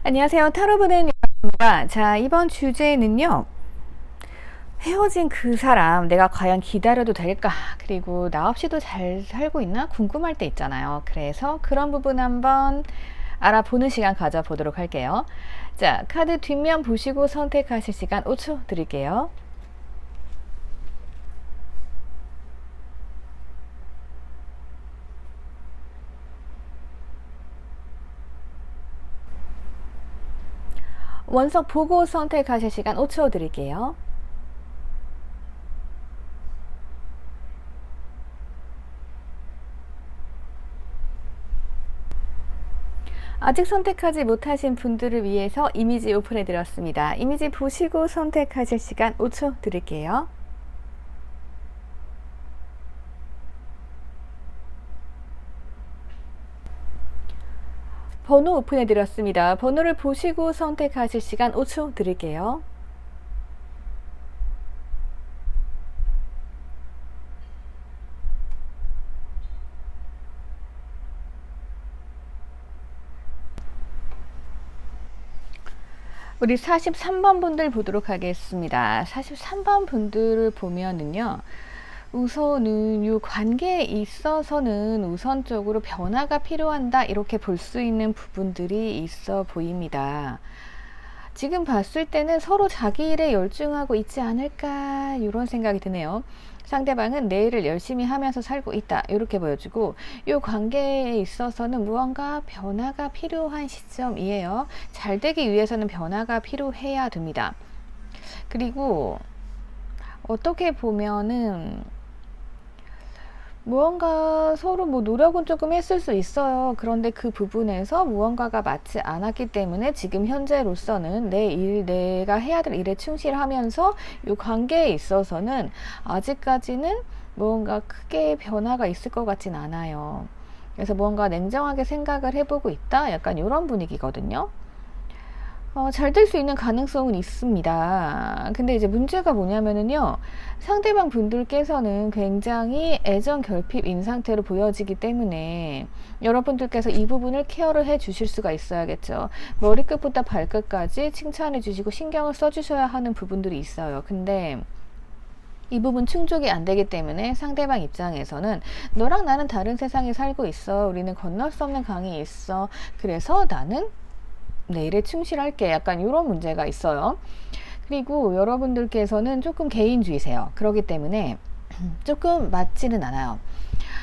안녕하세요. 타로 보는 여러분입니다. 자, 이번 주제는요. 헤어진 그 사람 내가 과연 기다려도 될까? 그리고 나 없이도 잘 살고 있나? 궁금할 때 있잖아요. 그래서 그런 부분 한번 알아보는 시간 가져보도록 할게요. 자, 카드 뒷면 보시고 선택하실 시간 5초 드릴게요. 원석 보고 선택하실 시간 5초 드릴게요. 아직 선택하지 못하신 분들을 위해서 이미지 오픈해 드렸습니다. 이미지 보시고 선택하실 시간 5초 드릴게요. 번호 오픈해 드렸습니다. 번호를 보시고 선택하실 시간 5초 드릴게요. 우리 43번 분들 보도록 하겠습니다. 43번 분들을 보면은요. 우선은 이 관계에 있어서는 우선적으로 변화가 필요한다 이렇게 볼 수 있는 부분들이 있어 보입니다. 지금 봤을 때는 서로 자기 일에 열중하고 있지 않을까 이런 생각이 드네요. 상대방은 내 일을 열심히 하면서 살고 있다 이렇게 보여주고 이 관계에 있어서는 무언가 변화가 필요한 시점이에요. 잘 되기 위해서는 변화가 필요해야 됩니다. 그리고 어떻게 보면은 무언가 서로 노력은 조금 했을 수 있어요. 그런데 그 부분에서 무언가가 맞지 않았기 때문에 지금 현재로서는 내가 해야 될 일에 충실하면서 이 관계에 있어서는 아직까지는 무언가 크게 변화가 있을 것 같진 않아요. 그래서 무언가 냉정하게 생각을 해보고 있다. 약간 이런 분위기거든요. 잘 될 수 있는 가능성은 있습니다. 근데 이제 문제가 뭐냐면은요, 상대방 분들께서는 굉장히 애정 결핍인 상태로 보여지기 때문에 여러분들께서 이 부분을 케어를 해 주실 수가 있어야겠죠. 머리끝부터 발끝까지 칭찬해 주시고 신경을 써 주셔야 하는 부분들이 있어요. 근데 이 부분 충족이 안 되기 때문에 상대방 입장에서는 너랑 나는 다른 세상에 살고 있어. 우리는 건널 수 없는 강이 있어. 그래서 나는 내 일에 충실할게. 약간 이런 문제가 있어요. 그리고 여러분들께서는 조금 개인주의세요. 그렇기 때문에 조금 맞지는 않아요.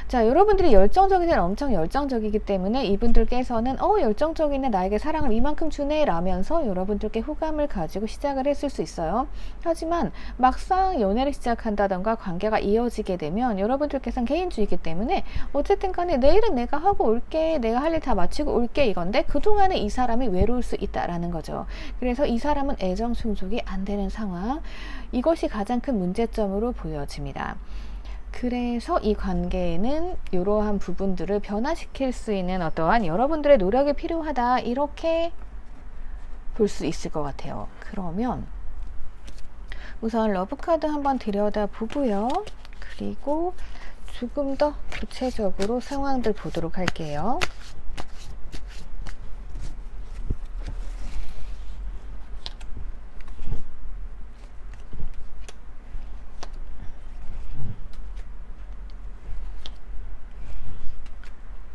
자, 여러분들이 열정적이면 엄청 열정적이기 때문에 이분들께서는 열정적이네, 나에게 사랑을 이만큼 주네 라면서 여러분들께 호감을 가지고 시작을 했을 수 있어요. 하지만 막상 연애를 시작한다던가 관계가 이어지게 되면 여러분들께서는 개인주의이기 때문에 어쨌든 간에 내일은 내가 하고 올게, 내가 할 일 다 마치고 올게 이건데 그동안에 이 사람이 외로울 수 있다라는 거죠. 그래서 이 사람은 애정 충족이 안 되는 상황, 이것이 가장 큰 문제점으로 보여집니다. 그래서 이 관계에는 이러한 부분들을 변화시킬 수 있는 어떠한 여러분들의 노력이 필요하다 이렇게 볼 수 있을 것 같아요. 그러면 우선 러브카드 한번 들여다보고요. 그리고 조금 더 구체적으로 상황들 보도록 할게요.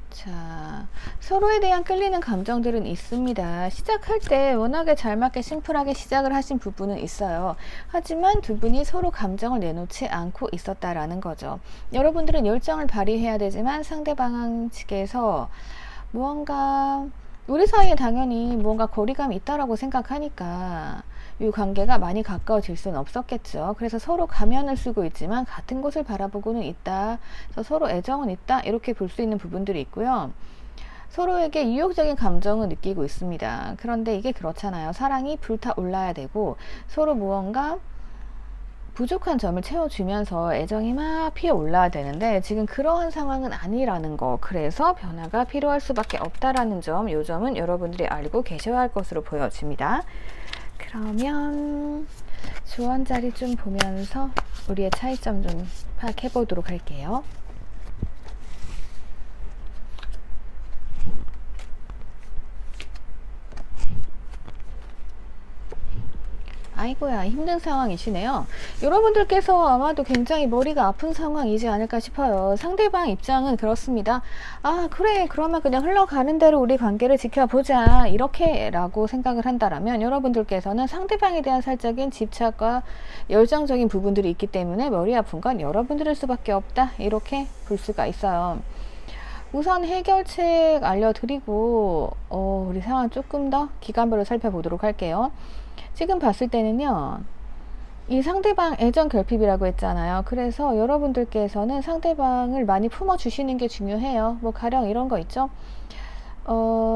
자, 서로에 대한 끌리는 감정들은 있습니다. 시작할 때 워낙에 잘 맞게 심플하게 시작을 하신 부분은 있어요. 하지만 두 분이 서로 감정을 내놓지 않고 있었다라는 거죠. 여러분들은 열정을 발휘해야 되지만 상대방 측에서 무언가 우리 사이에 당연히 무언가 거리감이 있다라고 생각하니까 이 관계가 많이 가까워질 수는 없었겠죠. 그래서 서로 가면을 쓰고 있지만 같은 곳을 바라보고는 있다. 그래서 서로 애정은 있다. 이렇게 볼 수 있는 부분들이 있고요. 서로에게 유혹적인 감정을 느끼고 있습니다. 그런데 이게 그렇잖아요. 사랑이 불타올라야 되고 서로 무언가 부족한 점을 채워주면서 애정이 막 피어올라야 되는데 지금 그러한 상황은 아니라는 거. 그래서 변화가 필요할 수밖에 없다라는 점, 이 점은 여러분들이 알고 계셔야 할 것으로 보여집니다. 그러면 조언 자리 좀 보면서 우리의 차이점 좀 파악해 보도록 할게요. 아이고야 힘든 상황이시네요. 여러분들께서 아마도 굉장히 머리가 아픈 상황이지 않을까 싶어요. 상대방 입장은 그렇습니다. 아 그래 그러면 그냥 흘러가는 대로 우리 관계를 지켜보자 이렇게 라고 생각을 한다라면 여러분들께서는 상대방에 대한 살짝인 집착과 열정적인 부분들이 있기 때문에 머리 아픈 건 여러분들일 수밖에 없다 이렇게 볼 수가 있어요. 우선 해결책 알려드리고 우리 상황 조금 더 기간별로 살펴보도록 할게요. 지금 봤을 때는요. 이 상대방 애정 결핍이라고 했잖아요. 그래서 여러분들께서는 상대방을 많이 품어주시는 게 중요해요. 뭐 가령 이런 거 있죠.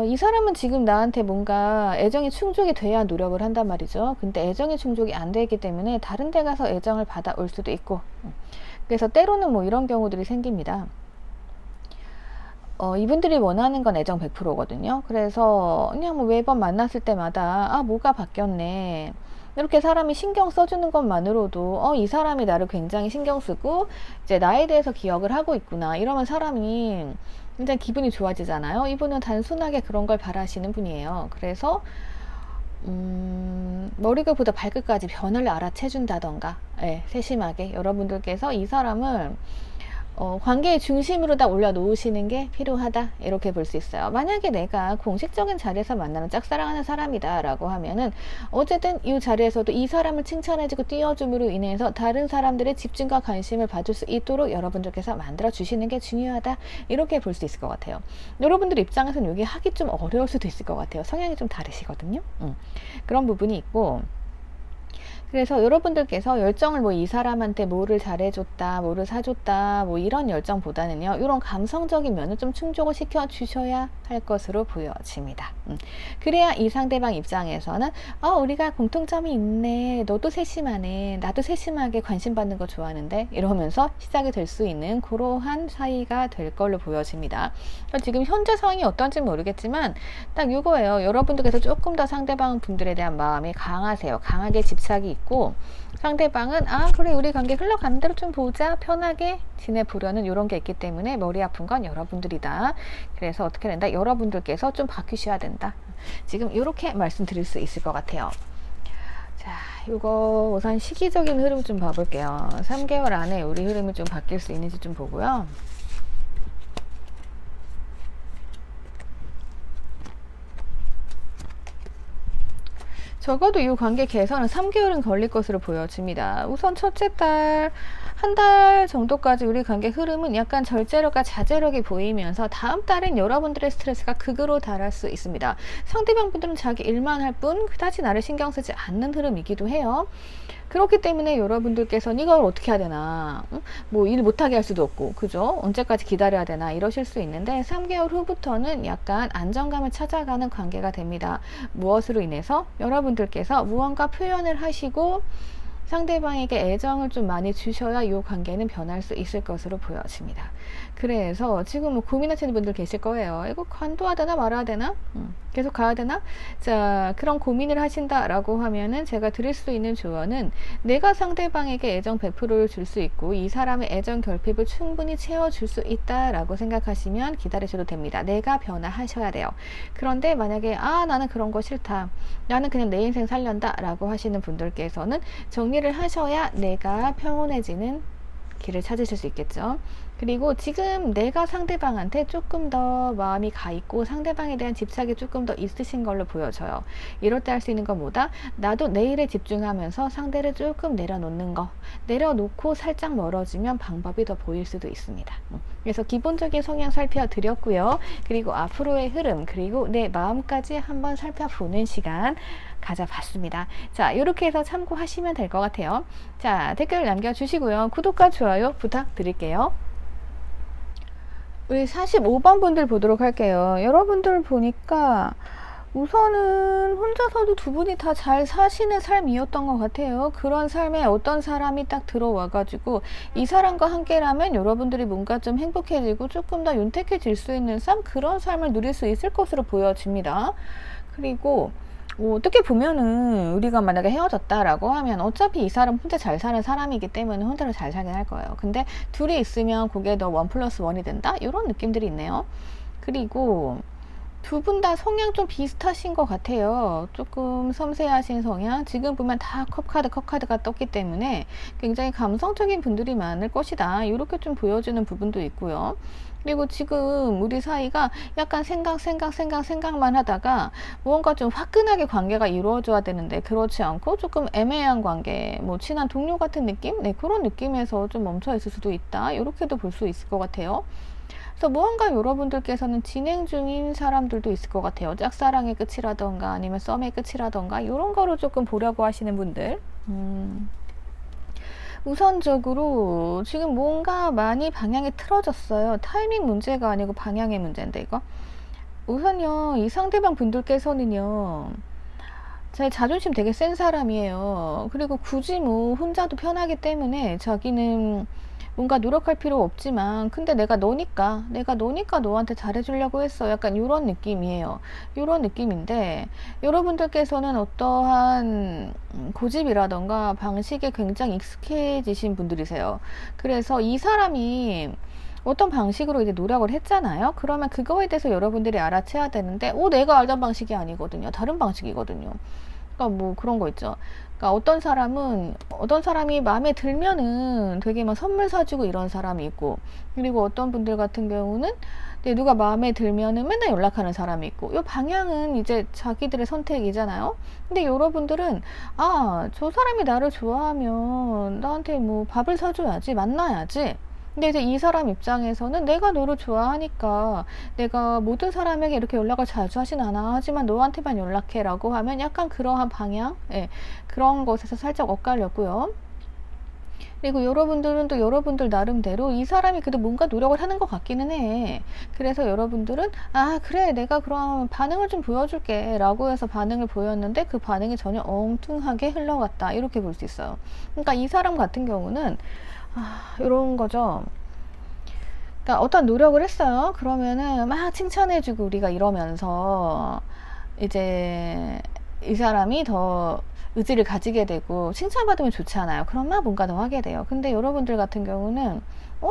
이 사람은 지금 나한테 뭔가 애정이 충족이 돼야 노력을 한단 말이죠. 근데 애정이 충족이 안 되기 때문에 다른 데 가서 애정을 받아올 수도 있고 그래서 때로는 뭐 이런 경우들이 생깁니다. 이분들이 원하는 건 애정 100%거든요. 그래서 그냥 뭐 매번 만났을 때마다 아 뭐가 바뀌었네 이렇게 사람이 신경 써주는 것만으로도 이 사람이 나를 굉장히 신경 쓰고 이제 나에 대해서 기억을 하고 있구나 이러면 사람이 굉장히 기분이 좋아지잖아요. 이분은 단순하게 그런 걸 바라시는 분이에요. 그래서 머리끝보다 발끝까지 변화를 알아채준다던가 세심하게 여러분들께서 이 사람을 관계의 중심으로 다 올려놓으시는 게 필요하다 이렇게 볼 수 있어요. 만약에 내가 공식적인 자리에서 만나는 짝사랑하는 사람이다 라고 하면은 어쨌든 이 자리에서도 이 사람을 칭찬해주고 띄워줌으로 인해서 다른 사람들의 집중과 관심을 받을 수 있도록 여러분들께서 만들어 주시는 게 중요하다 이렇게 볼 수 있을 것 같아요. 여러분들 입장에서는 이게 하기 좀 어려울 수도 있을 것 같아요. 성향이 좀 다르시거든요. 그런 부분이 있고 그래서 여러분들께서 열정을 뭐 이 사람한테 뭐를 잘해줬다, 뭐를 사줬다, 뭐 이런 열정보다는요, 이런 감성적인 면을 좀 충족을 시켜 주셔야 할 것으로 보여집니다. 그래야 이 상대방 입장에서는 우리가 공통점이 있네, 너도 세심하네, 나도 세심하게 관심 받는 거 좋아하는데 이러면서 시작이 될 수 있는 그러한 사이가 될 걸로 보여집니다. 지금 현재 상황이 어떤지 모르겠지만 딱 이거예요. 여러분들께서 조금 더 상대방 분들에 대한 마음이 강하세요. 강하게 집착이 있고 상대방은 그래 우리 관계 흘러가는 대로 좀 보자 편하게 지내보려는 이런 게 있기 때문에 머리 아픈 건 여러분들이다. 그래서 어떻게 된다? 여러분들께서 좀 바뀌셔야 된다. 지금 이렇게 말씀드릴 수 있을 것 같아요. 자, 이거 우선 시기적인 흐름 좀 봐볼게요. 3개월 안에 우리 흐름이 좀 바뀔 수 있는지 좀 보고요. 적어도 이 관계 개선은 3개월은 걸릴 것으로 보여집니다. 우선 첫째 달, 한 달 정도까지 우리 관계 흐름은 약간 절제력과 자제력이 보이면서 다음 달엔 여러분들의 스트레스가 극으로 달할 수 있습니다. 상대방 분들은 자기 일만 할 뿐 그다지 나를 신경 쓰지 않는 흐름이기도 해요. 그렇기 때문에 여러분들께서는 이걸 어떻게 해야 되나, 뭐 일 못하게 할 수도 없고 그죠? 언제까지 기다려야 되나 이러실 수 있는데 3개월 후부터는 약간 안정감을 찾아가는 관계가 됩니다. 무엇으로 인해서? 여러분들께서 무언가 표현을 하시고 상대방에게 애정을 좀 많이 주셔야 이 관계는 변할 수 있을 것으로 보여집니다. 그래서 지금 뭐 고민하시는 분들 계실 거예요. 이거 관둬야 되나 말아야 되나? 계속 가야 되나? 자, 그런 고민을 하신다라고 하면은 제가 드릴 수 있는 조언은 내가 상대방에게 애정 100%를 줄 수 있고 이 사람의 애정 결핍을 충분히 채워줄 수 있다라고 생각하시면 기다리셔도 됩니다. 내가 변화하셔야 돼요. 그런데 만약에 나는 그런 거 싫다. 나는 그냥 내 인생 살련다 라고 하시는 분들께서는 정리를 하셔야 내가 평온해지는 길을 찾으실 수 있겠죠. 그리고 지금 내가 상대방한테 조금 더 마음이 가 있고 상대방에 대한 집착이 조금 더 있으신 걸로 보여져요. 이럴 때 할 수 있는 건 뭐다? 나도 내 일에 집중하면서 상대를 조금 내려놓는 거. 내려놓고 살짝 멀어지면 방법이 더 보일 수도 있습니다. 그래서 기본적인 성향 살펴드렸고요. 그리고 앞으로의 흐름 그리고 내 마음까지 한번 살펴보는 시간 가져봤습니다. 자, 이렇게 해서 참고하시면 될 것 같아요. 자, 댓글 남겨주시고요. 구독과 좋아요 부탁드릴게요. 우리 45번 분들 보도록 할게요. 여러분들 보니까 우선은 혼자서도 두 분이 다 잘 사시는 삶이었던 것 같아요. 그런 삶에 어떤 사람이 딱 들어와가지고 이 사람과 함께라면 여러분들이 뭔가 좀 행복해지고 조금 더 윤택해질 수 있는 삶, 그런 삶을 누릴 수 있을 것으로 보여집니다. 그리고 어떻게 보면은 우리가 만약에 헤어졌다라고 하면 어차피 이 사람 혼자 잘 사는 사람이기 때문에 혼자로 잘 살긴 할 거예요. 근데 둘이 있으면 그게 더 1+1이 된다? 이런 느낌들이 있네요. 그리고 두 분 다 성향 좀 비슷하신 것 같아요. 조금 섬세하신 성향. 지금 보면 다 컵카드가 떴기 때문에 굉장히 감성적인 분들이 많을 것이다. 이렇게 좀 보여주는 부분도 있고요. 그리고 지금 우리 사이가 약간 생각만 하다가 무언가 좀 화끈하게 관계가 이루어져야 되는데 그렇지 않고 조금 애매한 관계, 뭐 친한 동료 같은 느낌? 네, 그런 느낌에서 좀 멈춰 있을 수도 있다. 이렇게도 볼 수 있을 것 같아요. 그래서 무언가 여러분들께서는 진행 중인 사람들도 있을 것 같아요. 짝사랑의 끝이라던가 아니면 썸의 끝이라던가 이런 거를 조금 보려고 하시는 분들. 우선적으로 지금 뭔가 많이 방향이 틀어졌어요. 타이밍 문제가 아니고 방향의 문제인데 이거. 우선요, 이 상대방 분들께서는요, 제 자존심 되게 센 사람이에요. 그리고 굳이 뭐 혼자도 편하기 때문에 자기는 뭔가 노력할 필요 없지만 근데 내가 너니까 너한테 잘해주려고 했어. 약간 이런 느낌이에요. 이런 느낌인데 여러분들께서는 어떠한 고집이라던가 방식에 굉장히 익숙해지신 분들이세요. 그래서 이 사람이 어떤 방식으로 이제 노력을 했잖아요. 그러면 그거에 대해서 여러분들이 알아채야 되는데, 내가 알던 방식이 아니거든요. 다른 방식이거든요. 그러니까 뭐 그런 거 있죠. 그러니까 어떤 사람이 마음에 들면은 되게 막 선물 사주고 이런 사람이 있고, 그리고 어떤 분들 같은 경우는 누가 마음에 들면은 맨날 연락하는 사람이 있고, 이 방향은 이제 자기들의 선택이잖아요. 근데 여러분들은 저 사람이 나를 좋아하면 나한테 뭐 밥을 사줘야지, 만나야지. 근데 이제 이 사람 입장에서는 내가 너를 좋아하니까 내가 모든 사람에게 이렇게 연락을 자주 하진 않아. 하지만 너한테만 연락해 라고 하면 약간 그러한 방향, 그런 것에서 살짝 엇갈렸고요. 그리고 여러분들은 또 여러분들 나름대로 이 사람이 그래도 뭔가 노력을 하는 것 같기는 해. 그래서 여러분들은 그래, 내가 그럼 반응을 좀 보여줄게 라고 해서 반응을 보였는데 그 반응이 전혀 엉뚱하게 흘러갔다. 이렇게 볼 수 있어요. 그러니까 이 사람 같은 경우는 이런 거죠. 그러니까 어떤 노력을 했어요. 그러면은 막 칭찬해주고 우리가 이러면서 이제 이 사람이 더 의지를 가지게 되고 칭찬받으면 좋잖아요. 그럼 막 뭔가 더 하게 돼요. 근데 여러분들 같은 경우는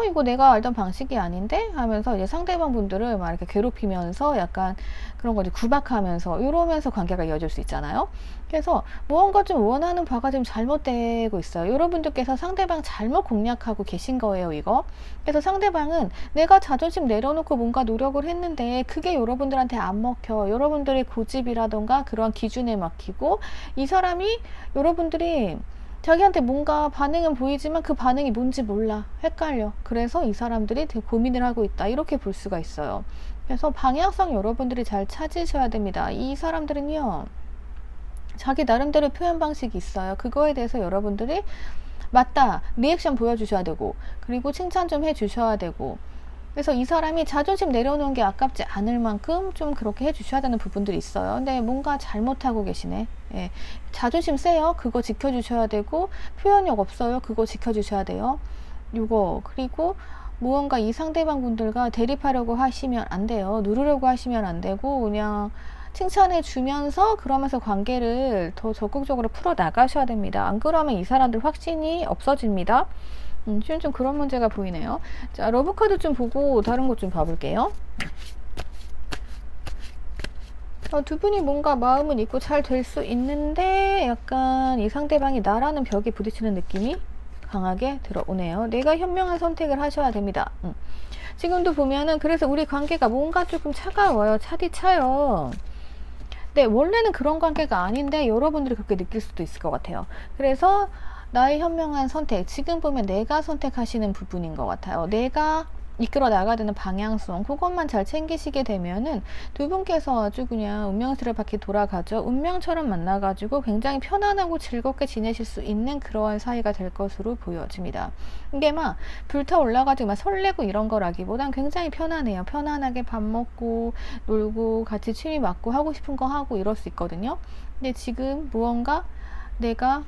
이거 내가 알던 방식이 아닌데 하면서 이제 상대방 분들을 막 이렇게 괴롭히면서 약간 그런 거지 구박하면서 이러면서 관계가 이어질 수 있잖아요. 그래서 무언가 좀 원하는 바가 좀 잘못되고 있어요. 여러분들께서 상대방 잘못 공략하고 계신 거예요, 이거. 그래서 상대방은 내가 자존심 내려놓고 뭔가 노력을 했는데 그게 여러분들한테 안 먹혀. 여러분들의 고집이라던가 그런 기준에 막히고 이 사람이 여러분들이 자기한테 뭔가 반응은 보이지만 그 반응이 뭔지 몰라. 헷갈려. 그래서 이 사람들이 되게 고민을 하고 있다. 이렇게 볼 수가 있어요. 그래서 방향성 여러분들이 잘 찾으셔야 됩니다. 이 사람들은요, 자기 나름대로 표현 방식이 있어요. 그거에 대해서 여러분들이 맞다, 리액션 보여주셔야 되고, 그리고 칭찬 좀 해주셔야 되고, 그래서 이 사람이 자존심 내려놓은 게 아깝지 않을 만큼 좀 그렇게 해주셔야 되는 부분들이 있어요. 근데 뭔가 잘못하고 계시네. 자존심 세요. 그거 지켜주셔야 되고, 표현력 없어요. 그거 지켜주셔야 돼요. 그리고 무언가 이 상대방 분들과 대립하려고 하시면 안 돼요. 누르려고 하시면 안 되고, 그냥 칭찬해 주면서 그러면서 관계를 더 적극적으로 풀어 나가셔야 됩니다. 안 그러면 이 사람들 확신이 없어집니다. 지금 좀 그런 문제가 보이네요. 자, 러브카드 좀 보고 다른 것 좀 봐볼게요. 두 분이 뭔가 마음은 있고 잘 될 수 있는데 약간 이 상대방이 나라는 벽에 부딪히는 느낌이 강하게 들어오네요. 내가 현명한 선택을 하셔야 됩니다. 지금도 보면은 그래서 우리 관계가 뭔가 조금 차가워요. 차디 차요. 네, 원래는 그런 관계가 아닌데 여러분들이 그렇게 느낄 수도 있을 것 같아요. 그래서 나의 현명한 선택, 지금 보면 내가 선택하시는 부분인 것 같아요. 내가 이끌어 나가야 되는 방향성, 그것만 잘 챙기시게 되면은 두 분께서 아주 그냥 운명스레 바퀴 돌아가죠. 운명처럼 만나가지고 굉장히 편안하고 즐겁게 지내실 수 있는 그러한 사이가 될 것으로 보여집니다. 이게 막 불타 올라가지고 막 설레고 이런 거라기보단 굉장히 편안해요. 편안하게 밥 먹고 놀고 같이 취미 맞고 하고 싶은 거 하고 이럴 수 있거든요. 근데 지금 무언가 내가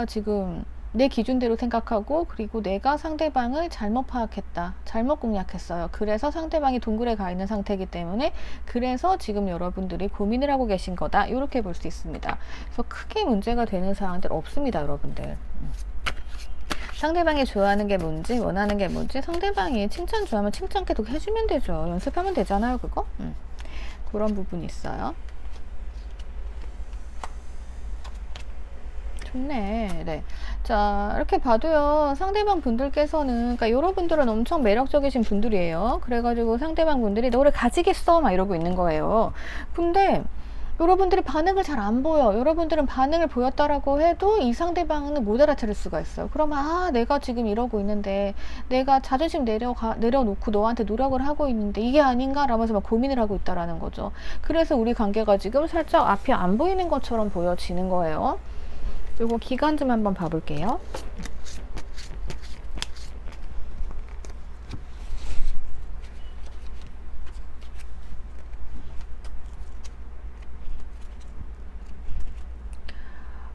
지금 내 기준대로 생각하고 그리고 내가 상대방을 잘못 파악했다. 잘못 공략했어요. 그래서 상대방이 동굴에 가 있는 상태이기 때문에 그래서 지금 여러분들이 고민을 하고 계신 거다. 이렇게 볼 수 있습니다. 그래서 크게 문제가 되는 사항들 없습니다, 여러분들. 상대방이 좋아하는 게 뭔지 원하는 게 뭔지 상대방이 칭찬 좋아하면 칭찬 계속 해주면 되죠. 연습하면 되잖아요, 그거. 그런 부분이 있어요. 좋네. 네. 자, 이렇게 봐도요, 상대방 분들께서는, 그러니까 여러분들은 엄청 매력적이신 분들이에요. 그래가지고 상대방 분들이 너를 가지겠어? 막 이러고 있는 거예요. 근데, 여러분들이 반응을 잘 안 보여. 여러분들은 반응을 보였다라고 해도 이 상대방은 못 알아차릴 수가 있어요. 그러면, 아, 내가 지금 이러고 있는데, 내가 자존심 내려놓고 너한테 노력을 하고 있는데, 이게 아닌가? 라면서 막 고민을 하고 있다라는 거죠. 그래서 우리 관계가 지금 살짝 앞이 안 보이는 것처럼 보여지는 거예요. 요거 기간 좀 한번 봐볼게요.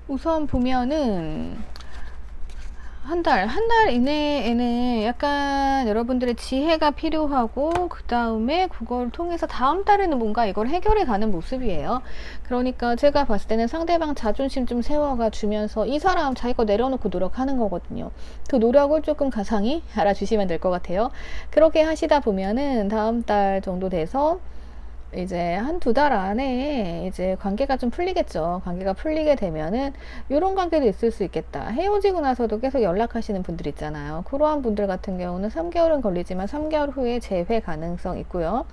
우선 보면은 한 달 이내에는 약간 여러분들의 지혜가 필요하고, 그 다음에 그걸 통해서 다음 달에는 뭔가 이걸 해결해 가는 모습이에요. 그러니까 제가 봤을 때는 상대방 자존심 좀 세워가 주면서 이 사람 자기 거 내려놓고 노력하는 거거든요. 그 노력을 조금 가상히 알아주시면 될 것 같아요. 그렇게 하시다 보면은 다음 달 정도 돼서 이제 한 두 달 안에 이제 관계가 좀 풀리겠죠. 관계가 풀리게 되면은 이런 관계도 있을 수 있겠다. 헤어지고 나서도 계속 연락하시는 분들 있잖아요. 그러한 분들 같은 경우는 3개월은 걸리지만 3개월 후에 재회 가능성 있고요.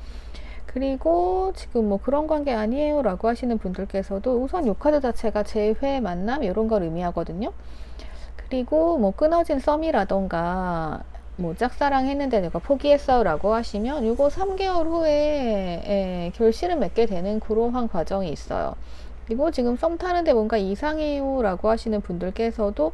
그리고 지금 뭐 그런 관계 아니에요 라고 하시는 분들께서도 우선 요 카드 자체가 재회 만남 이런 걸 의미하거든요. 그리고 뭐 끊어진 썸이라던가 뭐 짝사랑 했는데 내가 포기했어 라고 하시면 요거 3개월 후에 결실을 맺게 되는 그러한 과정이 있어요. 그리고 지금 썸 타는데 뭔가 이상해요 라고 하시는 분들께서도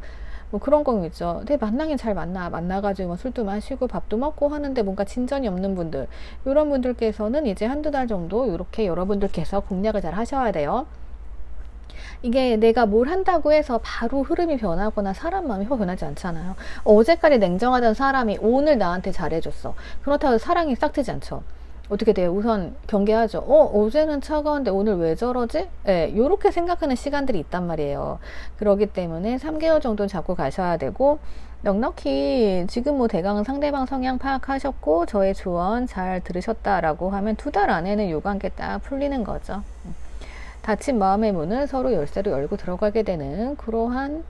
뭐 그런 거 있죠. 되게 만나긴 잘 만나가지고 뭐 술도 마시고 밥도 먹고 하는데 뭔가 진전이 없는 분들, 이런 분들께서는 이제 한두 달 정도 이렇게 여러분들께서 공략을 잘 하셔야 돼요. 이게 내가 뭘 한다고 해서 바로 흐름이 변하거나 사람 마음이 확 변하지 않잖아요. 어제까지 냉정하던 사람이 오늘 나한테 잘해줬어. 그렇다고 해서 사랑이 싹트지 않죠. 어떻게 돼요? 우선 경계하죠. 어제는 차가운데 오늘 왜 저러지? 예, 요렇게 생각하는 시간들이 있단 말이에요. 그러기 때문에 3개월 정도는 잡고 가셔야 되고, 넉넉히 지금 뭐 대강 상대방 성향 파악하셨고 저의 조언 잘 들으셨다라고 하면 두 달 안에는 요 관계 딱 풀리는 거죠. 닫힌 마음의 문을 서로 열쇠로 열고 들어가게 되는 그러한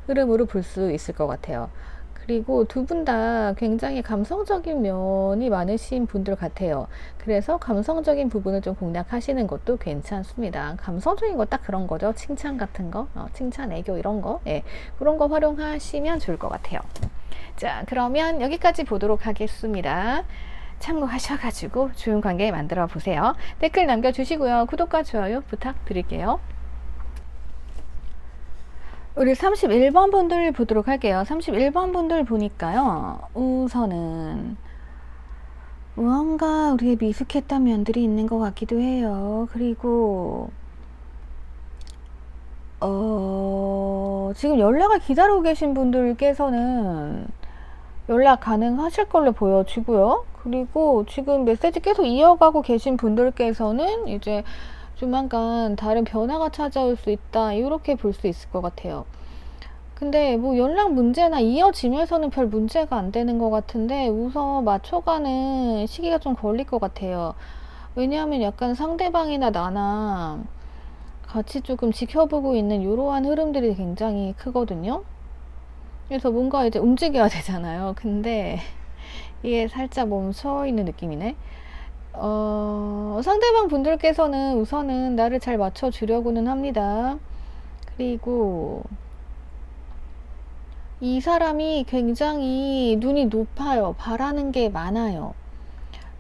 흐름으로 볼 수 있을 것 같아요. 그리고 두 분 다 굉장히 감성적인 면이 많으신 분들 같아요. 그래서 감성적인 부분을 좀 공략하시는 것도 괜찮습니다. 감성적인 거 딱 그런 거죠. 칭찬 같은 거, 칭찬, 애교 이런 거, 예, 그런 거 활용하시면 좋을 것 같아요. 자, 그러면 여기까지 보도록 하겠습니다. 참고하셔가지고 좋은 관계 만들어 보세요. 댓글 남겨주시고요. 구독과 좋아요 부탁드릴게요. 우리 31번 분들 보도록 할게요. 31번 분들 보니까요, 우선은 무언가 우리의 미숙했던 면들이 있는 것 같기도 해요. 그리고 지금 연락을 기다리고 계신 분들께서는 연락 가능하실 걸로 보여지고요. 그리고 지금 메시지 계속 이어가고 계신 분들께서는 이제 조만간 다른 변화가 찾아올 수 있다, 이렇게 볼 수 있을 것 같아요. 근데 뭐 연락 문제나 이어지면서는 별 문제가 안 되는 것 같은데 우선 맞춰가는 시기가 좀 걸릴 것 같아요. 왜냐하면 약간 상대방이나 나나 같이 조금 지켜보고 있는 이러한 흐름들이 굉장히 크거든요. 그래서 뭔가 이제 움직여야 되잖아요. 근데 이게 살짝 멈춰 있는 느낌이네. 상대방 분들께서는 우선은 나를 잘 맞춰주려고는 합니다. 그리고 이 사람이 굉장히 눈이 높아요. 바라는 게 많아요.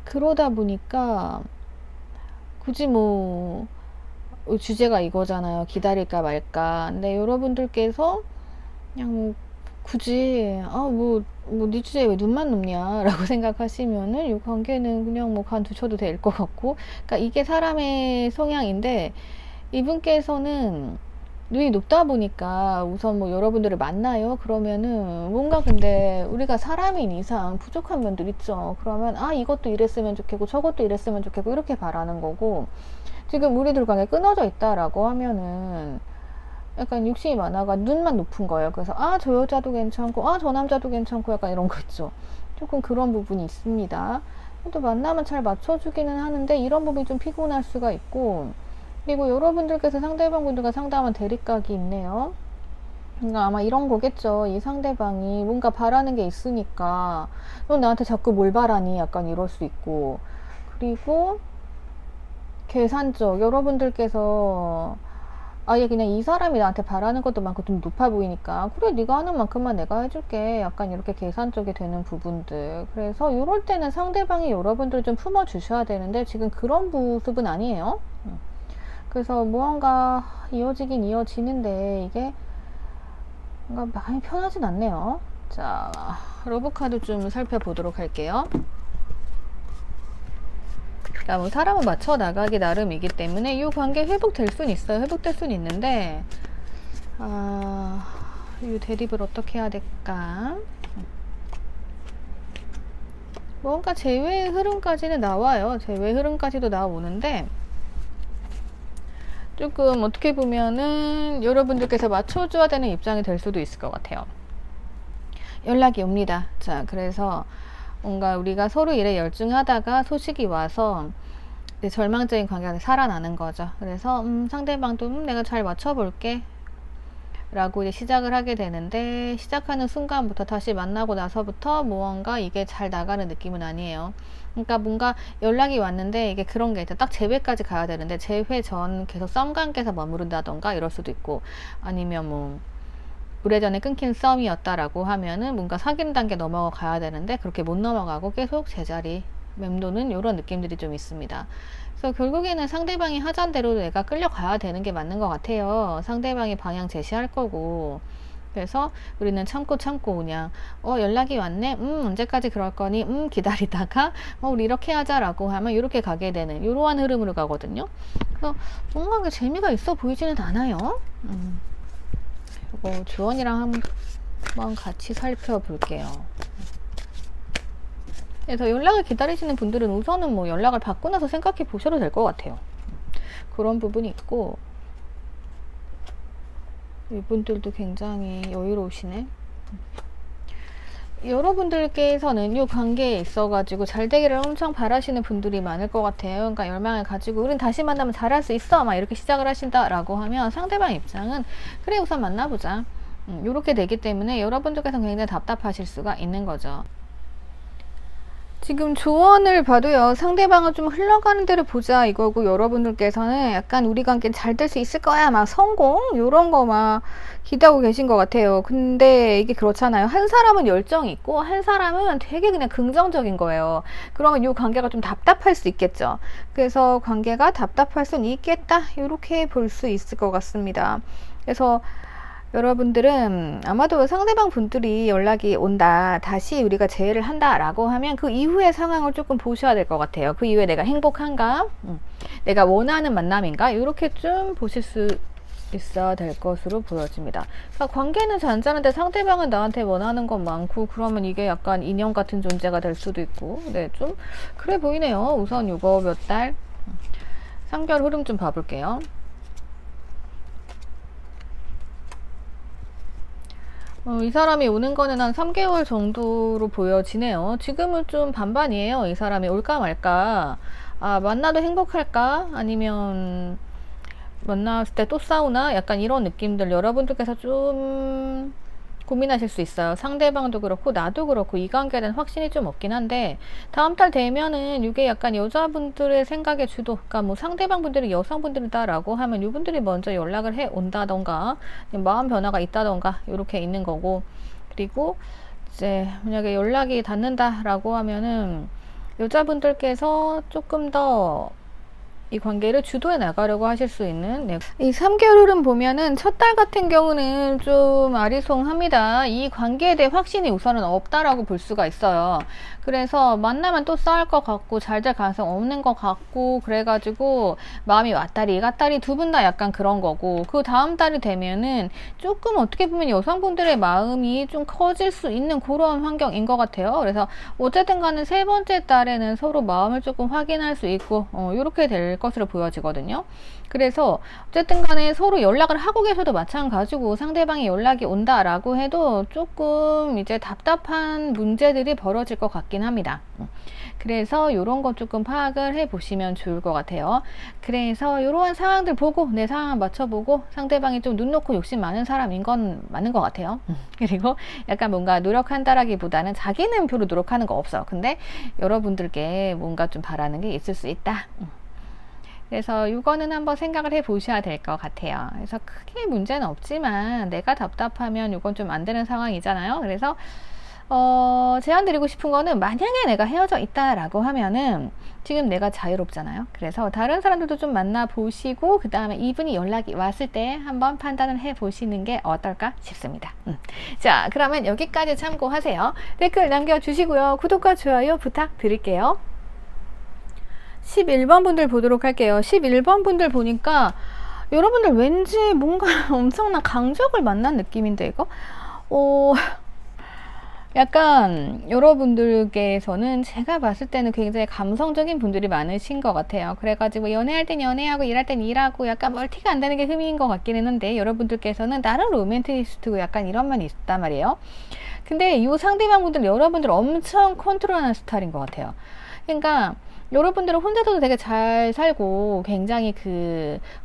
그러다 보니까 굳이 뭐 주제가 이거잖아요. 기다릴까 말까. 근데 여러분들께서 그냥 뭐 굳이 네 주제에 왜 눈만 높냐 라고 생각하시면은 이 관계는 그냥 뭐 관두셔도 될 것 같고, 그러니까 이게 사람의 성향인데 이분께서는 눈이 높다 보니까 우선 뭐 여러분들을 만나요. 그러면은 뭔가 근데 우리가 사람인 이상 부족한 면들 있죠. 그러면 이것도 이랬으면 좋겠고 저것도 이랬으면 좋겠고 이렇게 바라는 거고, 지금 우리들 관계 끊어져 있다라고 하면은 약간 욕심이 많아가 눈만 높은 거예요. 그래서 저 여자도 괜찮고 저 남자도 괜찮고 약간 이런 거 있죠. 조금 그런 부분이 있습니다. 또 만나면 잘 맞춰주기는 하는데 이런 부분이 좀 피곤할 수가 있고, 그리고 여러분들께서 상대방 분들과 상담한 대립각이 있네요. 그러니까 아마 이런 거겠죠. 이 상대방이 뭔가 바라는 게 있으니까 너 나한테 자꾸 뭘 바라니? 약간 이럴 수 있고, 그리고 계산적, 여러분들께서 아예 그냥 이 사람이 나한테 바라는 것도 많고 좀 높아 보이니까 그래 네가 하는 만큼만 내가 해줄게, 약간 이렇게 계산적이 되는 부분들. 그래서 이럴 때는 상대방이 여러분들 좀 품어주셔야 되는데 지금 그런 모습은 아니에요. 그래서 무언가 이어지긴 이어지는데 이게 뭔가 많이 편하진 않네요. 자, 러브카드 좀 살펴보도록 할게요. 뭐 사람은 맞춰 나가기 나름이기 때문에 이 관계 회복될 순 있어요. 회복될 순 있는데 이 대립을 어떻게 해야 될까? 뭔가 제외의 흐름까지는 나와요. 제외 흐름까지도 나오는데 조금 어떻게 보면은 여러분들께서 맞춰줘야 되는 입장이 될 수도 있을 것 같아요. 연락이 옵니다. 자, 그래서 뭔가 우리가 서로 일에 열중하다가 소식이 와서 절망적인 관계가 살아나는 거죠. 그래서 상대방도 내가 잘 맞춰볼게 라고 이제 시작을 하게 되는데, 시작하는 순간부터 다시 만나고 나서부터 무언가 이게 잘 나가는 느낌은 아니에요. 그러니까 뭔가 연락이 왔는데 이게 그런 게 있죠. 딱 재회까지 가야 되는데 재회 전 계속 썸 관계에서 머무른다던가 이럴 수도 있고, 아니면 뭐 오래전에 끊긴 썸이었다라고 하면은 뭔가 사귀는 단계 넘어가야 되는데 그렇게 못 넘어가고 계속 제자리 맴도는 이런 느낌들이 좀 있습니다. 그래서 결국에는 상대방이 하자는 대로 내가 끌려가야 되는 게 맞는 것 같아요. 상대방이 방향 제시할 거고. 그래서 우리는 참고 그냥 연락이 왔네, 언제까지 그럴 거니, 기다리다가 우리 이렇게 하자라고 하면 이렇게 가게 되는 이러한 흐름으로 가거든요. 그래서 뭔가 재미가 있어 보이지는 않아요. 이거 주원이랑 한번 같이 살펴볼게요. 그래서 연락을 기다리시는 분들은 우선은 뭐 연락을 받고 나서 생각해 보셔도 될 것 같아요. 그런 부분이 있고, 이분들도 굉장히 여유로우시네. 여러분들께서는 이 관계에 있어가지고 잘 되기를 엄청 바라시는 분들이 많을 것 같아요. 그러니까 열망을 가지고 우린 다시 만나면 잘할 수 있어 막 이렇게 시작을 하신다라고 하면 상대방 입장은 그래 우선 만나보자 이렇게 되기 때문에 여러분들께서는 굉장히 답답하실 수가 있는 거죠. 지금 조언을 봐도요, 상대방은 좀 흘러가는 대로 보자 이거고, 여러분들께서는 약간 우리 관계는 잘 될 수 있을 거야 막 성공 요런 거 막 기대하고 계신 것 같아요. 근데 이게 그렇잖아요. 한 사람은 열정이 있고 한 사람은 되게 그냥 긍정적인 거예요. 그러면 이 관계가 좀 답답할 수 있겠죠. 그래서 관계가 답답할 수는 있겠다 이렇게 볼 수 있을 것 같습니다. 그래서 여러분들은 아마도 상대방 분들이 연락이 온다, 다시 우리가 재회를 한다 라고 하면 그 이후의 상황을 조금 보셔야 될 것 같아요. 그 이후에 내가 행복한가, 내가 원하는 만남인가, 이렇게 좀 보실 수 있어야 될 것으로 보여집니다. 그러니까 관계는 잔잔한데 상대방은 나한테 원하는 건 많고, 그러면 이게 약간 인연 같은 존재가 될 수도 있고, 네, 좀 그래 보이네요. 우선 요거 몇 달 상별 흐름 좀 봐볼게요. 이 사람이 오는 거는 한 3개월 정도로 보여지네요. 지금은 좀 반반이에요. 이 사람이 올까 말까. 만나도 행복할까? 아니면 만났을 때 또 싸우나? 약간 이런 느낌들 여러분들께서 좀 고민하실 수 있어요. 상대방도 그렇고 나도 그렇고 이 관계에 대한 확신이 좀 없긴 한데, 다음 달 되면은 이게 약간 여자분들의 생각의 주도, 그러니까 뭐 상대방 분들이 여성분들이다 라고 하면 이분들이 먼저 연락을 해 온다던가 마음 변화가 있다던가 이렇게 있는 거고, 그리고 이제 만약에 연락이 닿는다 라고 하면은 여자분들께서 조금 더 이 관계를 주도해 나가려고 하실 수 있는, 이 3개월 흐름 보면은 첫 달 같은 경우는 좀 아리송합니다. 이 관계에 대해 확신이 우선은 없다라고 볼 수가 있어요. 그래서 만나면 또 싸울 것 같고 잘 될 가능성 없는 것 같고, 그래가지고 마음이 왔다리 갔다리 두 분 다 약간 그런 거고, 그 다음 달이 되면은 조금 어떻게 보면 여성분들의 마음이 좀 커질 수 있는 그런 환경인 것 같아요. 그래서 어쨌든 간에 세 번째 달에는 서로 마음을 조금 확인할 수 있고 이렇게 될 것으로 보여지거든요. 그래서 어쨌든 간에 서로 연락을 하고 계셔도 마찬가지고 상대방이 연락이 온다라고 해도 조금 이제 답답한 문제들이 벌어질 것 같긴 합니다. 그래서 이런 거 조금 파악을 해 보시면 좋을 것 같아요. 그래서 이러한 상황들 보고 내 상황 맞춰보고 상대방이 좀 눈 놓고 욕심 많은 사람인 건 맞는 것 같아요. 그리고 약간 뭔가 노력한다라기보다는 자기는 별로 노력하는 거 없어. 근데 여러분들께 뭔가 좀 바라는 게 있을 수 있다. 그래서 이거는 한번 생각을 해 보셔야 될 것 같아요. 그래서 크게 문제는 없지만 내가 답답하면 이건 좀 안 되는 상황이잖아요. 그래서 제안 드리고 싶은 거는 만약에 내가 헤어져 있다라고 하면은 지금 내가 자유롭잖아요. 그래서 다른 사람들도 좀 만나보시고 그 다음에 이분이 연락이 왔을 때 한번 판단을 해보시는 게 어떨까 싶습니다. 자, 그러면 여기까지 참고하세요. 댓글 남겨주시고요. 구독과 좋아요 부탁드릴게요. 11번 분들 보도록 할게요. 11번 분들 보니까 여러분들 왠지 뭔가 엄청난 강적을 만난 느낌인데 이거? 약간 여러분들께서는 제가 봤을 때는 굉장히 감성적인 분들이 많으신 것 같아요. 그래가지고 연애할 땐 연애하고 일할 땐 일하고 약간 멀티가 안 되는 게 흠인 것 같기는 한데 여러분들께서는 나름 로맨티스트고 약간 이런 면이 있단 말이에요. 근데 이 상대방 분들 여러분들 엄청 컨트롤하는 스타일인 것 같아요. 그러니까 여러분들은 혼자서도 되게 잘 살고 굉장히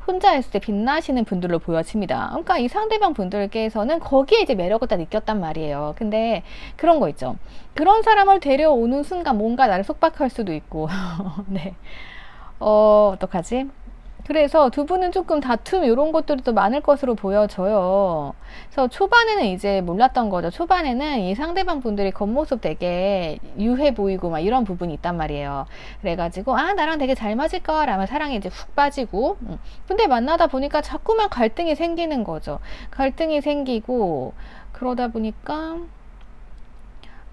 혼자 있을 때 빛나시는 분들로 보여집니다. 그러니까 이 상대방 분들께서는 거기에 이제 매력을 다 느꼈단 말이에요. 근데 그런 거 있죠. 그런 사람을 데려오는 순간 뭔가 나를 속박할 수도 있고. 네. 어떡하지? 그래서 두 분은 조금 다툼 이런 것들이 또 많을 것으로 보여져요. 그래서 초반에는 이제 몰랐던 거죠. 초반에는 이 상대방 분들이 겉모습 되게 유해 보이고 막 이런 부분이 있단 말이에요. 그래가지고 나랑 되게 잘 맞을 거라면 사랑에 이제 훅 빠지고 근데 만나다 보니까 자꾸만 갈등이 생기는 거죠. 갈등이 생기고 그러다 보니까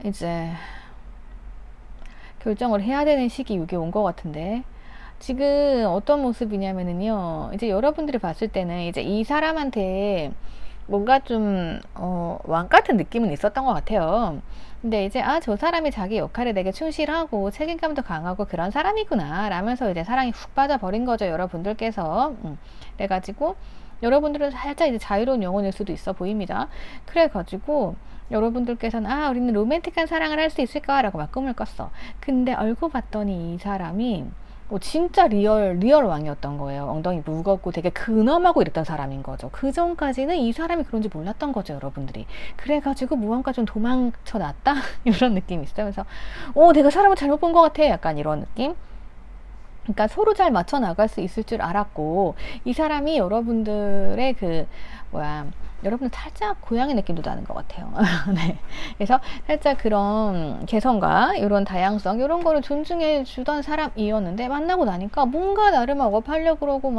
이제 결정을 해야 되는 시기 이게 온 것 같은데 지금 어떤 모습이냐면은요, 이제 여러분들이 봤을 때는 이제 이 사람한테 뭔가 좀, 왕 같은 느낌은 있었던 것 같아요. 근데 이제, 저 사람이 자기 역할에 되게 충실하고 책임감도 강하고 그런 사람이구나. 라면서 이제 사랑이 훅 빠져버린 거죠, 여러분들께서. 그래가지고, 여러분들은 살짝 이제 자유로운 영혼일 수도 있어 보입니다. 그래가지고, 여러분들께서는, 우리는 로맨틱한 사랑을 할 수 있을까라고 막 꿈을 꿨어. 근데 알고 봤더니 이 사람이, 진짜 리얼 왕이었던 거예요. 엉덩이 무겁고 되게 근엄하고 이랬던 사람인 거죠. 그 전까지는 이 사람이 그런지 몰랐던 거죠, 여러분들이. 그래가지고 무언가 좀 도망쳐 놨다? 이런 느낌이 있어요. 그래서, 내가 사람을 잘못 본 것 같아. 약간 이런 느낌? 그러니까 서로 잘 맞춰 나갈 수 있을 줄 알았고, 이 사람이 여러분들의 여러분들 살짝 고양이 느낌도 나는 것 같아요. 네. 그래서 살짝 그런 개성과 이런 다양성, 이런 거를 존중해 주던 사람이었는데, 만나고 나니까 뭔가 나를 막 억압하려고 그러고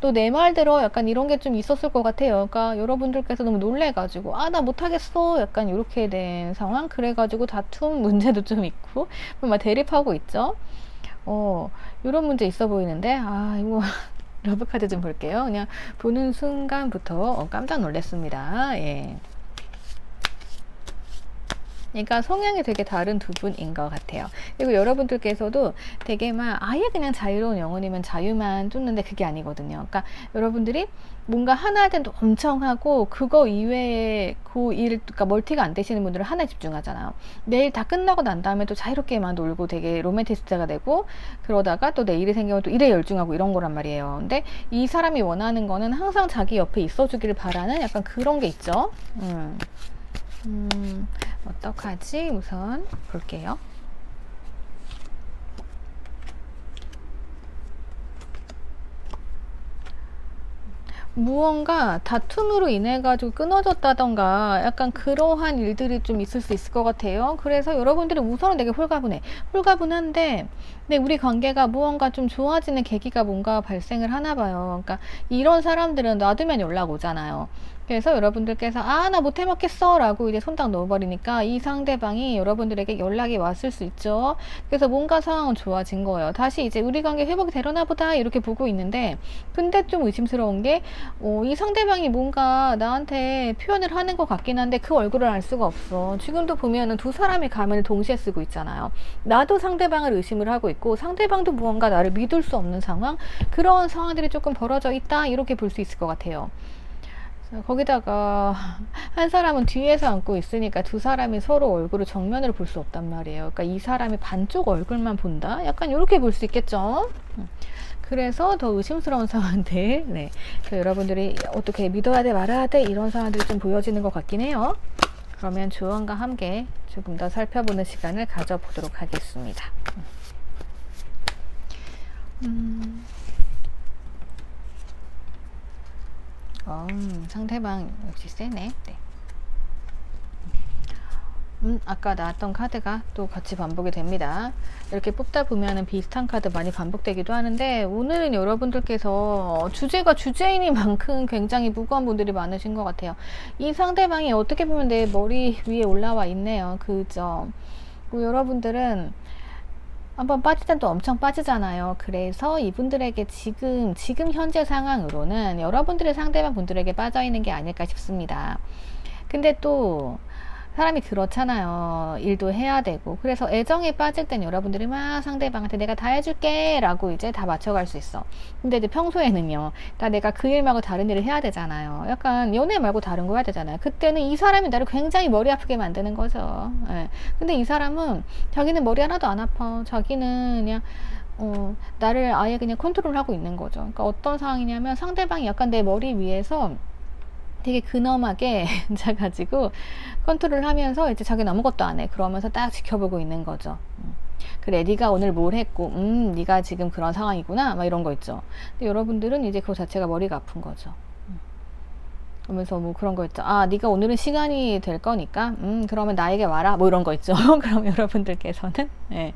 또 내 말대로 약간 이런 게 좀 있었을 것 같아요. 그러니까 여러분들께서 너무 놀래가지고, 나 못하겠어. 약간 이렇게 된 상황. 그래가지고 다툼 문제도 좀 있고, 막 대립하고 있죠. 이런 문제 있어 보이는데, 이거. 러브카드 좀 볼게요. 그냥 보는 순간부터 깜짝 놀랐습니다. 예. 그러니까 성향이 되게 다른 두 분인 것 같아요. 그리고 여러분들께서도 되게 아예 그냥 자유로운 영혼이면 자유만 쫓는데 그게 아니거든요. 그러니까 여러분들이 뭔가 하나 할 때도 엄청 하고 그거 이외에 그 일, 그러니까 멀티가 안 되시는 분들은 하나에 집중하잖아요. 내일 다 끝나고 난 다음에 또 자유롭게만 놀고 되게 로맨티스트가 되고 그러다가 또 내일이 생기면 또 일에 열중하고 이런 거란 말이에요. 근데 이 사람이 원하는 거는 항상 자기 옆에 있어주기를 바라는 약간 그런 게 있죠. 어떡하지? 우선 볼게요. 무언가 다툼으로 인해 가지고 끊어졌다던가 약간 그러한 일들이 좀 있을 수 있을 것 같아요. 그래서 여러분들이 우선은 되게 홀가분한데 네, 우리 관계가 무언가 좀 좋아지는 계기가 뭔가 발생을 하나 봐요. 그러니까 이런 사람들은 놔두면 연락 오잖아요. 그래서 여러분들께서 나 못해 먹겠어 라고 이제 손 딱 넣어버리니까 이 상대방이 여러분들에게 연락이 왔을 수 있죠. 그래서 뭔가 상황은 좋아진 거예요. 다시 이제 우리 관계 회복이 되려나 보다 이렇게 보고 있는데, 근데 좀 의심스러운 게 이 상대방이 뭔가 나한테 표현을 하는 것 같긴 한데 그 얼굴을 알 수가 없어. 지금도 보면은 두 사람의 가면을 동시에 쓰고 있잖아요. 나도 상대방을 의심을 하고 있고 상대방도 무언가 나를 믿을 수 없는 상황, 그런 상황들이 조금 벌어져 있다 이렇게 볼 수 있을 것 같아요. 거기다가 한 사람은 뒤에서 앉고 있으니까 두 사람이 서로 얼굴을 정면으로 볼 수 없단 말이에요. 그러니까 이 사람이 반쪽 얼굴만 본다? 약간 이렇게 볼 수 있겠죠. 그래서 더 의심스러운 상황들, 네, 여러분들이 어떻게 믿어야 돼 말아야 돼 이런 상황들이 좀 보여지는 것 같긴 해요. 그러면 조언과 함께 조금 더 살펴보는 시간을 가져보도록 하겠습니다. 상대방 역시 세네. 네. 아까 나왔던 카드가 또 같이 반복이 됩니다. 이렇게 뽑다 보면은 비슷한 카드 많이 반복되기도 하는데, 오늘은 여러분들께서 주제가 주제이니만큼 굉장히 무거운 분들이 많으신 것 같아요. 이 상대방이 어떻게 보면 내 머리 위에 올라와 있네요. 그죠? 여러분들은 한번 빠지면 또 엄청 빠지잖아요. 그래서 이분들에게 지금 현재 상황으로는 여러분들의 상대방 분들에게 빠져 있는 게 아닐까 싶습니다. 근데 또 사람이 그렇잖아요. 일도 해야 되고. 그래서 애정에 빠질 땐 여러분들이 막 상대방한테 내가 다 해줄게 라고 이제 다 맞춰갈 수 있어. 근데 이제 평소에는요, 그러니까 내가 그 일 말고 다른 일을 해야 되잖아요. 약간 연애 말고 다른 거 해야 되잖아요. 그때는 이 사람이 나를 굉장히 머리 아프게 만드는 거죠. 예. 근데 이 사람은 자기는 머리 하나도 안 아파. 자기는 그냥 나를 아예 그냥 컨트롤하고 있는 거죠. 그러니까 어떤 상황이냐면, 상대방이 약간 내 머리 위에서 되게 근엄하게 앉아가지고 컨트롤 하면서 이제 자기는 아무것도 안 해. 그러면서 딱 지켜보고 있는 거죠. 그래, 네가 오늘 뭘 했고, 네가 지금 그런 상황이구나, 막 이런 거 있죠. 근데 여러분들은 이제 그거 자체가 머리가 아픈 거죠. 그러면서 뭐 그런 거 있죠. 네가 오늘은 시간이 될 거니까, 그러면 나에게 와라, 뭐 이런 거 있죠. 그럼 여러분들께서는, 예,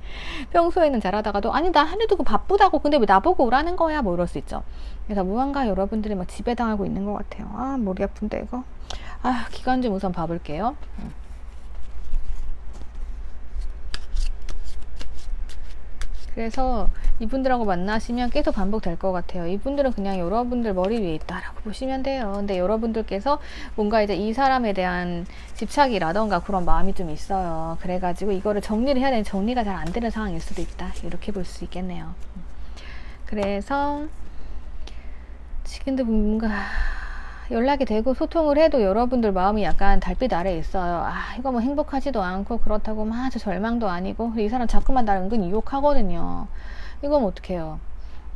평소에는 잘하다가도, 아니, 나 하늘 두고 바쁘다고, 근데 왜 나보고 오라는 거야, 뭐 이럴 수 있죠. 그래서 무언가 여러분들이 막 지배당하고 있는 것 같아요. 머리 아픈데, 이거. 기간 좀 우선 봐볼게요. 그래서 이분들하고 만나시면 계속 반복될 것 같아요. 이분들은 그냥 여러분들 머리 위에 있다라고 보시면 돼요. 근데 여러분들께서 뭔가 이제 이 사람에 대한 집착이라던가 그런 마음이 좀 있어요. 그래가지고 이거를 정리를 해야 되는, 정리가 잘 안 되는 상황일 수도 있다. 이렇게 볼 수 있겠네요. 그래서 지금도 뭔가 연락이 되고 소통을 해도 여러분들 마음이 약간 달빛 아래에 있어요. 이거 뭐 행복하지도 않고 그렇다고 막 저 절망도 아니고, 이 사람 자꾸만 나를 은근 유혹하거든요. 이건 어떡해요?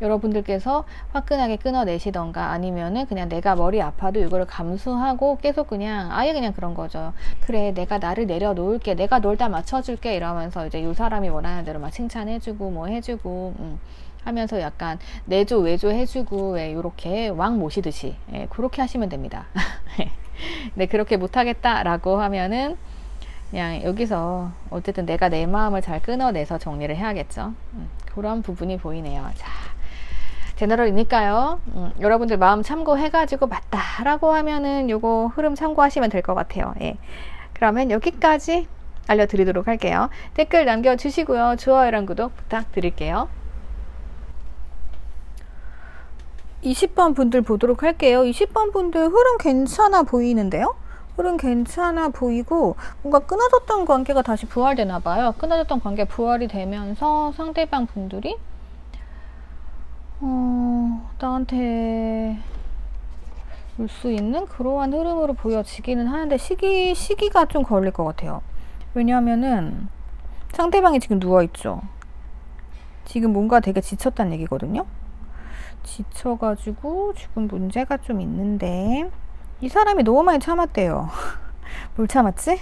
여러분들께서 화끈하게 끊어내시던가, 아니면은 그냥 내가 머리 아파도 이거를 감수하고 계속 그냥 아예 그냥 그런 거죠. 그래, 내가 나를 내려놓을게, 내가 널 다 맞춰줄게 이러면서 이제 이 사람이 원하는 대로 막 칭찬해주고 뭐 해주고 하면서 약간 내조 외조 해주고, 요렇게 왕 모시듯이, 그렇게 하시면 됩니다. 네, 그렇게 못하겠다 라고 하면은 그냥 여기서 어쨌든 내가 내 마음을 잘 끊어내서 정리를 해야겠죠. 그런 부분이 보이네요. 자, 제너럴이니까요. 여러분들 마음 참고해가지고 맞다 라고 하면은 요거 흐름 참고하시면 될 것 같아요. 예. 그러면 여기까지 알려드리도록 할게요. 댓글 남겨주시고요. 좋아요랑 구독 부탁드릴게요. 20번 분들 보도록 할게요. 20번 분들 흐름 괜찮아 보이는데요? 흐름 괜찮아 보이고, 뭔가 끊어졌던 관계가 다시 부활되나 봐요. 끊어졌던 관계 부활이 되면서 상대방 분들이 나한테 올 수 있는 그러한 흐름으로 보여지기는 하는데, 시기가 좀 걸릴 것 같아요. 왜냐하면은 상대방이 지금 누워있죠. 지금 뭔가 되게 지쳤다는 얘기거든요. 지쳐가지고 지금 문제가 좀 있는데, 이 사람이 너무 많이 참았대요. 뭘 참았지?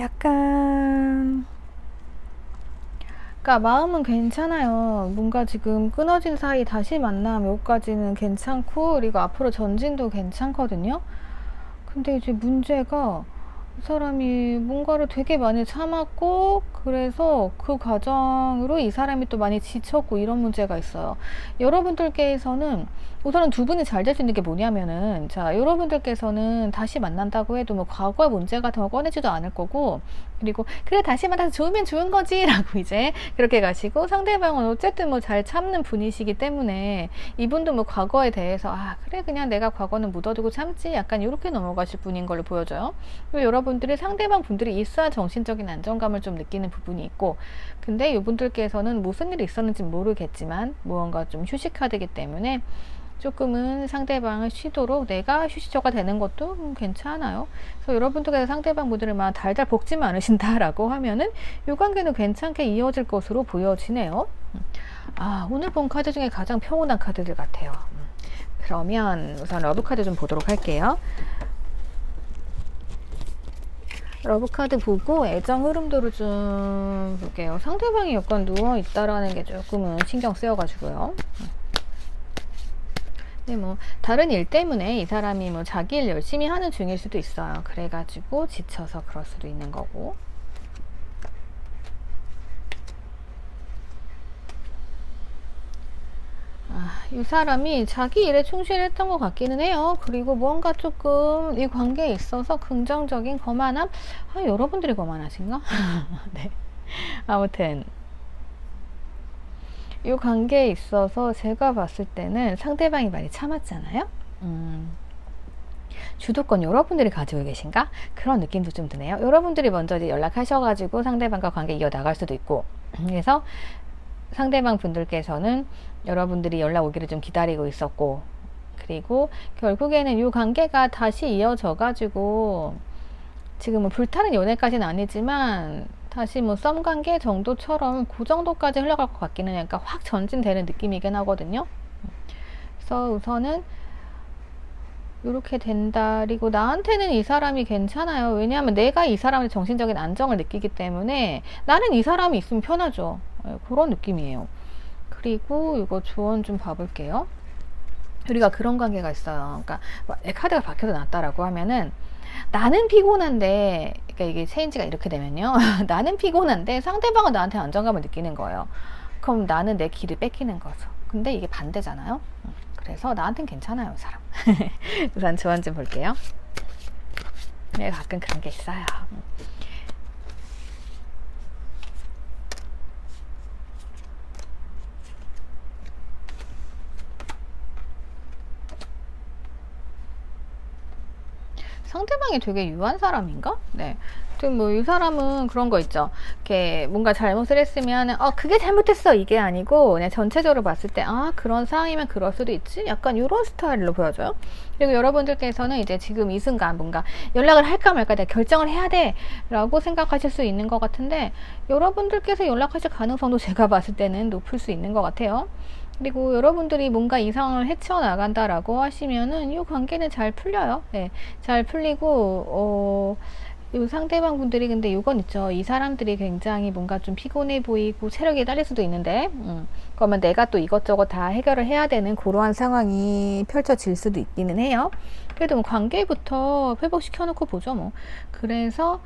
약간, 그러니까 마음은 괜찮아요. 뭔가 지금 끊어진 사이 다시 만남 요까지는 괜찮고, 그리고 앞으로 전진도 괜찮거든요. 근데 이제 문제가, 이 사람이 뭔가를 되게 많이 참았고, 그래서 그 과정으로 이 사람이 또 많이 지쳤고 이런 문제가 있어요. 여러분들께서는 우선은 두 분이 잘 될 수 있는 게 뭐냐면은, 자, 여러분들께서는 다시 만난다고 해도 뭐 과거의 문제 같은 거 꺼내지도 않을 거고, 그리고 그래 다시 만나서 좋으면 좋은 거지 라고 이제 그렇게 가시고, 상대방은 어쨌든 뭐 잘 참는 분이시기 때문에 이분도 뭐 과거에 대해서 아 그래 그냥 내가 과거는 묻어두고 참지, 약간 이렇게 넘어가실 분인 걸로 보여져요. 그리고 여러분들이 상대방 분들이 있어야 정신적인 안정감을 좀 느끼는 부분이 있고, 근데 이분들께서는 무슨 일이 있었는지 모르겠지만 무언가 좀 휴식해야 되기 때문에 조금은 상대방을 쉬도록 내가 휴식처가 되는 것도 괜찮아요. 그래서 여러분들께서 상대방 분들을 막 달달 볶지만 않으신다라고 하면은 이 관계는 괜찮게 이어질 것으로 보여지네요. 아, 오늘 본 카드 중에 가장 평온한 카드들 같아요. 그러면 우선 러브 카드 좀 보도록 할게요. 러브 카드 보고 애정 흐름도를 좀 볼게요. 상대방이 약간 누워 있다라는 게 조금은 신경 쓰여가지고요. 근데 뭐 다른 일 때문에 이 사람이 뭐 자기 일 열심히 하는 중일 수도 있어요. 그래가지고 지쳐서 그럴 수도 있는 거고. 이 사람이 자기 일에 충실했던 것 같기는 해요. 그리고 뭔가 조금 이 관계에 있어서 긍정적인 거만함? 여러분들이 거만하신가? 네. 아무튼 이 관계에 있어서 제가 봤을 때는 상대방이 많이 참았잖아요. 주도권 여러분들이 가지고 계신가? 그런 느낌도 좀 드네요. 여러분들이 먼저 이제 연락하셔가지고 상대방과 관계 이어나갈 수도 있고, 그래서 상대방 분들께서는 여러분들이 연락 오기를 좀 기다리고 있었고, 그리고 결국에는 이 관계가 다시 이어져 가지고 지금은 불타는 연애까지는 아니지만 다시 뭐 썸 관계 정도처럼 그 정도까지 흘러갈 것 같기는 약간 확 전진되는 느낌이긴 하거든요. 그래서 우선은 이렇게 된다. 그리고 나한테는 이 사람이 괜찮아요. 왜냐하면 내가 이 사람의 정신적인 안정을 느끼기 때문에 나는 이 사람이 있으면 편하죠. 그런 느낌이에요. 그리고 이거 조언 좀 봐볼게요. 우리가 그런 관계가 있어요. 그러니까 카드가 바뀌어서 나왔다라고 하면은 나는 피곤한데, 그러니까 이게 체인지가 이렇게 되면요. 나는 피곤한데 상대방은 나한테 안정감을 느끼는 거예요. 그럼 나는 내 길을 뺏기는 거죠. 근데 이게 반대잖아요. 그래서 나한텐 괜찮아요, 사람. 우선 조언 좀 볼게요. 네, 가끔 그런 게 있어요. 상대방이 되게 유한 사람인가? 네. 뭐, 이 사람은 그런 거 있죠. 이렇게 뭔가 잘못을 했으면, 그게 잘못했어. 이게 아니고, 그냥 전체적으로 봤을 때, 그런 상황이면 그럴 수도 있지? 약간 이런 스타일로 보여져요. 그리고 여러분들께서는 이제 지금 이 순간 뭔가 연락을 할까 말까 내가 결정을 해야 돼. 라고 생각하실 수 있는 것 같은데, 여러분들께서 연락하실 가능성도 제가 봤을 때는 높을 수 있는 것 같아요. 그리고 여러분들이 뭔가 이 상황을 헤쳐나간다라고 하시면은 이 관계는 잘 풀려요. 네, 잘 풀리고, 이 상대방 분들이 근데 이건 있죠. 이 사람들이 굉장히 뭔가 좀 피곤해 보이고 체력이 딸릴 수도 있는데, 그러면 내가 또 이것저것 다 해결을 해야 되는 그러한 상황이 펼쳐질 수도 있기는 해요. 그래도 뭐 관계부터 회복시켜놓고 보죠, 뭐. 그래서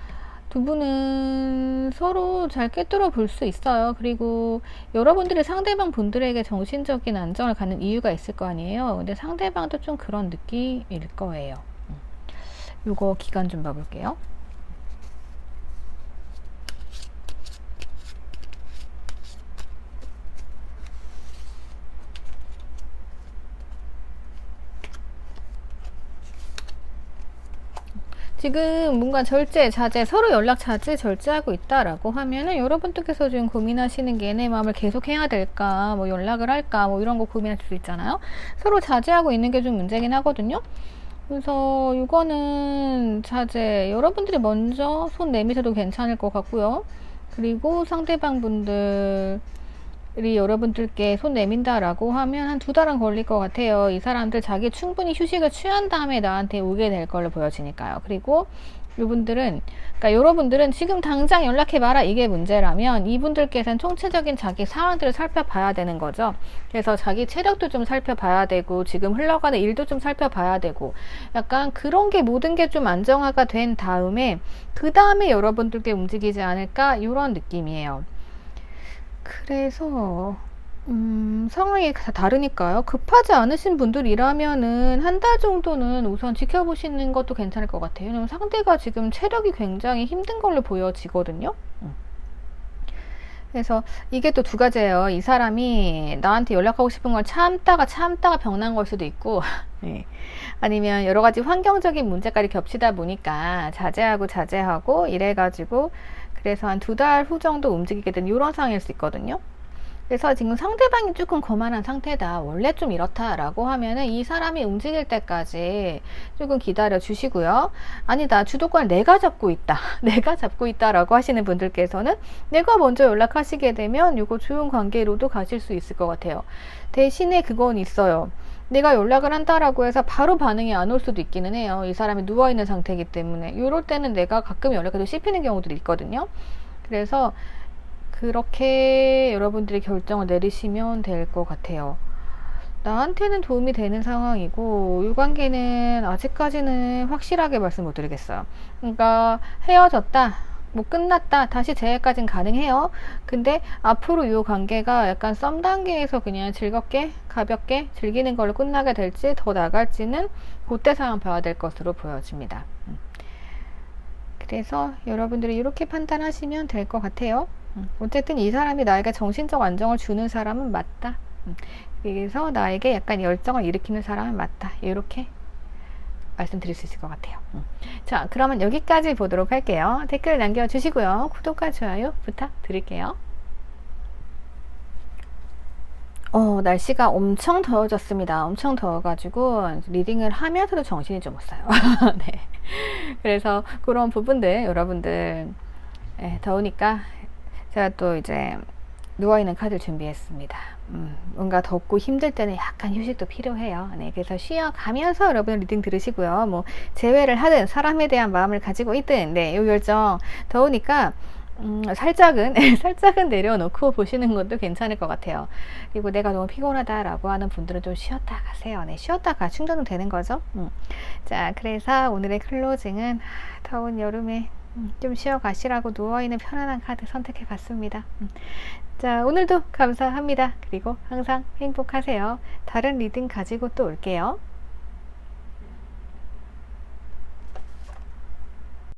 두 분은 서로 잘 꿰뚫어 볼 수 있어요. 그리고 여러분들이 상대방 분들에게 정신적인 안정을 갖는 이유가 있을 거 아니에요. 근데 상대방도 좀 그런 느낌일 거예요. 요거 기간 좀 봐볼게요. 지금 뭔가 절제, 자제, 서로 연락 자제, 절제하고 있다라고 하면은 여러분들께서 지금 고민하시는 게 내 마음을 계속 해야 될까, 뭐 연락을 할까, 뭐 이런 거 고민할 수 있잖아요. 서로 자제하고 있는 게 좀 문제긴 하거든요. 그래서 이거는 자제, 여러분들이 먼저 손 내미셔도 괜찮을 것 같고요. 그리고 상대방 분들 여러분들께 손 내민다라고 하면 한 2달은 걸릴 것 같아요. 이 사람들 자기 충분히 휴식을 취한 다음에 나한테 오게 될 걸로 보여지니까요. 그리고 그러니까 여러분들은 지금 당장 연락해봐라 이게 문제라면 이분들께서는 총체적인 자기 상황들을 살펴봐야 되는 거죠. 그래서 자기 체력도 좀 살펴봐야 되고 지금 흘러가는 일도 좀 살펴봐야 되고 약간 그런 게 모든 게 좀 안정화가 된 다음에 그 다음에 여러분들께 움직이지 않을까 이런 느낌이에요. 그래서 상황이 다 다르니까요. 급하지 않으신 분들이라면은 한 달 정도는 우선 지켜보시는 것도 괜찮을 것 같아요. 왜냐면 상대가 지금 체력이 굉장히 힘든 걸로 보여지거든요. 그래서 이게 또 두 가지예요. 이 사람이 나한테 연락하고 싶은 걸 참다가 병난 걸 수도 있고, 예. 아니면 여러 가지 환경적인 문제까지 겹치다 보니까 자제하고 이래가지고 그래서 한 2달 후 정도 움직이게 된 이런 상황일 수 있거든요. 그래서 지금 상대방이 조금 거만한 상태다. 원래 좀 이렇다라고 하면은 이 사람이 움직일 때까지 조금 기다려 주시고요. 아니다. 주도권을 내가 잡고 있다. 내가 잡고 있다라고 하시는 분들께서는 내가 먼저 연락하시게 되면 이거 좋은 관계로도 가실 수 있을 것 같아요. 대신에 그건 있어요. 내가 연락을 한다라고 해서 바로 반응이 안 올 수도 있기는 해요. 이 사람이 누워있는 상태이기 때문에. 이럴 때는 내가 가끔 연락해도 씹히는 경우들이 있거든요. 그래서 그렇게 여러분들이 결정을 내리시면 될 것 같아요. 나한테는 도움이 되는 상황이고 이 관계는 아직까지는 확실하게 말씀 못 드리겠어요. 그러니까 헤어졌다, 뭐 끝났다, 다시 재회까지는 가능해요. 근데 앞으로 이 관계가 약간 썸 단계에서 그냥 즐겁게 가볍게 즐기는 걸로 끝나게 될지 더 나갈지는 그때 상황 봐야 될 것으로 보여집니다. 그래서 여러분들이 이렇게 판단하시면 될 것 같아요. 어쨌든 이 사람이 나에게 정신적 안정을 주는 사람은 맞다. 그래서 나에게 약간 열정을 일으키는 사람은 맞다. 이렇게 말씀드릴 수 있을 것 같아요. 자, 그러면 여기까지 보도록 할게요. 댓글 남겨주시고요. 구독과 좋아요 부탁드릴게요. 날씨가 엄청 더워졌습니다. 엄청 더워가지고 리딩을 하면서도 정신이 좀 없어요. 네. 그래서 그런 부분들 여러분들 더우니까 제가 또 이제 누워있는 카드를 준비했습니다. 뭔가 덥고 힘들 때는 약간 휴식도 필요해요. 네, 그래서 쉬어가면서 여러분 리딩 들으시고요. 뭐 재회를 하든 사람에 대한 마음을 가지고 있든 네, 이 결정 더우니까 살짝은 내려놓고 보시는 것도 괜찮을 것 같아요. 그리고 내가 너무 피곤하다라고 하는 분들은 좀 쉬었다 가세요. 네, 쉬었다가 충전은 되는 거죠. 자, 그래서 오늘의 클로징은 더운 여름에 좀 쉬어 가시라고 누워있는 편안한 카드 선택해 봤습니다. 자, 오늘도 감사합니다. 그리고 항상 행복하세요. 다른 리딩 가지고 또 올게요.